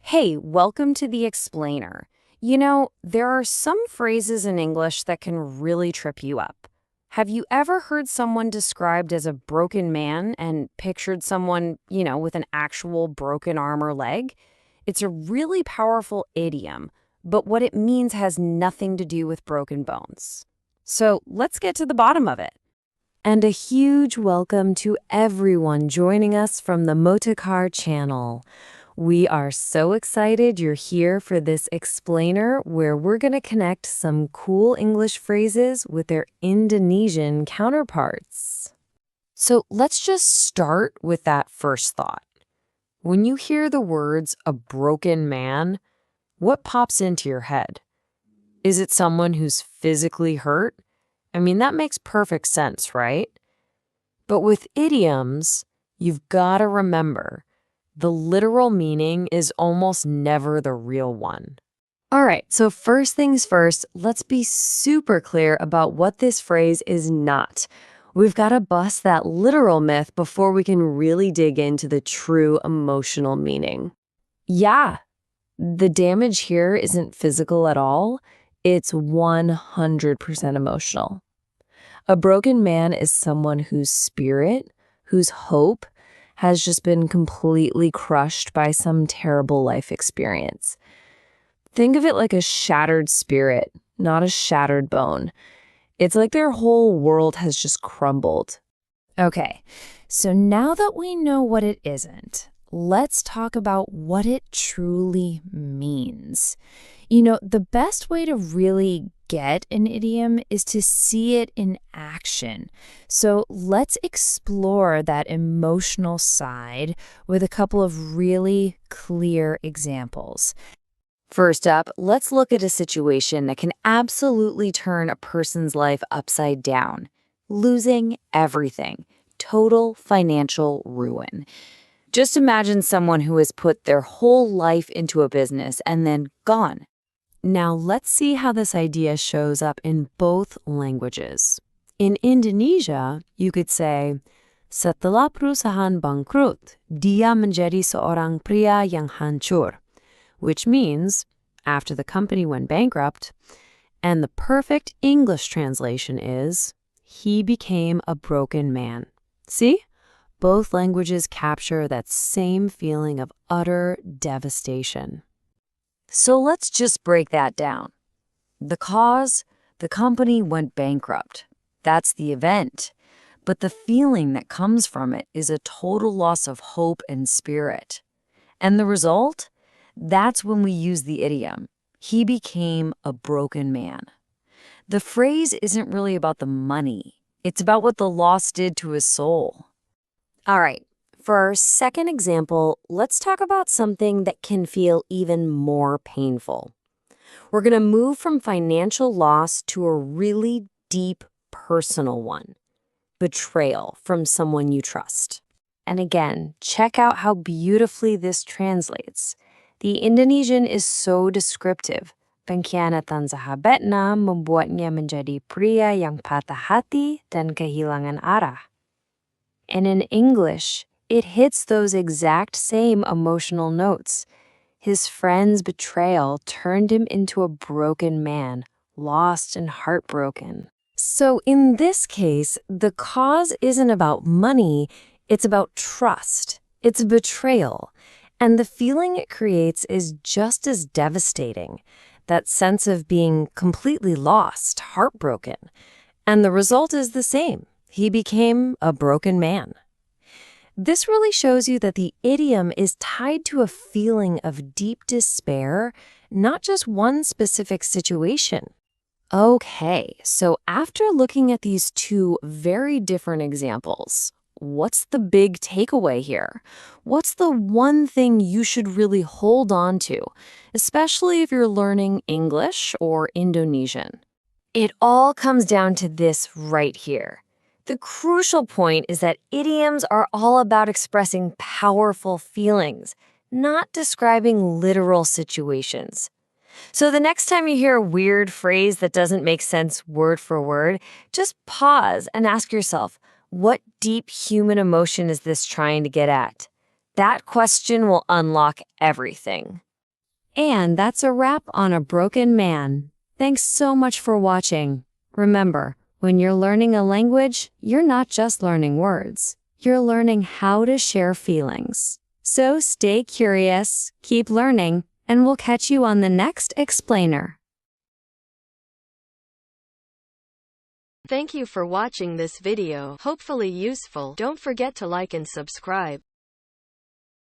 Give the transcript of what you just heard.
Hey, welcome to the Explainer. You know, there are some phrases in English that can really trip you up. Have you ever heard someone described as a broken man and pictured someone, with an actual broken arm or leg? It's a really powerful idiom, but what it means has nothing to do with broken bones. So let's get to the bottom of it. And a huge welcome to everyone joining us from the Motorcar channel. We are so excited you're here for this explainer where we're going to connect some cool English phrases with their Indonesian counterparts. So let's just start with that first thought. When you hear the words a broken man, what pops into your head? Is it someone who's physically hurt? I mean, that makes perfect sense, right? But with idioms, you've got to remember the literal meaning is almost never the real one. All right, so first things first, let's be super clear about what this phrase is not. We've got to bust that literal myth before we can really dig into the true emotional meaning. Yeah, the damage here isn't physical at all. It's 100% emotional. A broken man is someone whose spirit, whose hope, has just been completely crushed by some terrible life experience. Think of it like a shattered spirit, not a shattered bone. It's like their whole world has just crumbled. Okay, so now that we know what it isn't, let's talk about what it truly means. The best way to really get an idiom is to see it in action. So let's explore that emotional side with a couple of really clear examples. First up, let's look at a situation that can absolutely turn a person's life upside down. Losing everything. Total financial ruin. Just imagine someone who has put their whole life into a business and then gone. Now let's see how this idea shows up in both languages. In Indonesia, you could say, setelah perusahaan bangkrut, dia menjadi seorang pria yang hancur, which means, after the company went bankrupt, and the perfect English translation is, he became a broken man. See? Both languages capture that same feeling of utter devastation. So let's just break that down. The cause, the company went bankrupt. That's the event. But the feeling that comes from it is a total loss of hope and spirit. And the result? That's when we use the idiom. He became a broken man. The phrase isn't really about the money. It's about what the loss did to his soul. All right. For our second example, let's talk about something that can feel even more painful. We're going to move from financial loss to a really deep personal one. Betrayal from someone you trust. And again, check out how beautifully this translates. The Indonesian is so descriptive. Pengkhianatan sahabatnya membuatnya menjadi pria yang patah hati dan kehilangan arah. And in English, it hits those exact same emotional notes. His friend's betrayal turned him into a broken man, lost and heartbroken. So in this case, the cause isn't about money, it's about trust. It's a betrayal. And the feeling it creates is just as devastating. That sense of being completely lost, heartbroken. And the result is the same. He became a broken man. This really shows you that the idiom is tied to a feeling of deep despair, not just one specific situation. Okay, so after looking at these two very different examples, what's the big takeaway here? What's the one thing you should really hold on to, especially if you're learning English or Indonesian? It all comes down to this right here. The crucial point is that idioms are all about expressing powerful feelings, not describing literal situations. So the next time you hear a weird phrase that doesn't make sense word for word, just pause and ask yourself, what deep human emotion is this trying to get at? That question will unlock everything. And that's a wrap on A Broken Man. Thanks so much for watching. Remember, when you're learning a language, you're not just learning words. You're learning how to share feelings. So stay curious, keep learning, and we'll catch you on the next explainer. Thank you for watching this video. Hopefully useful. Don't forget to like and subscribe.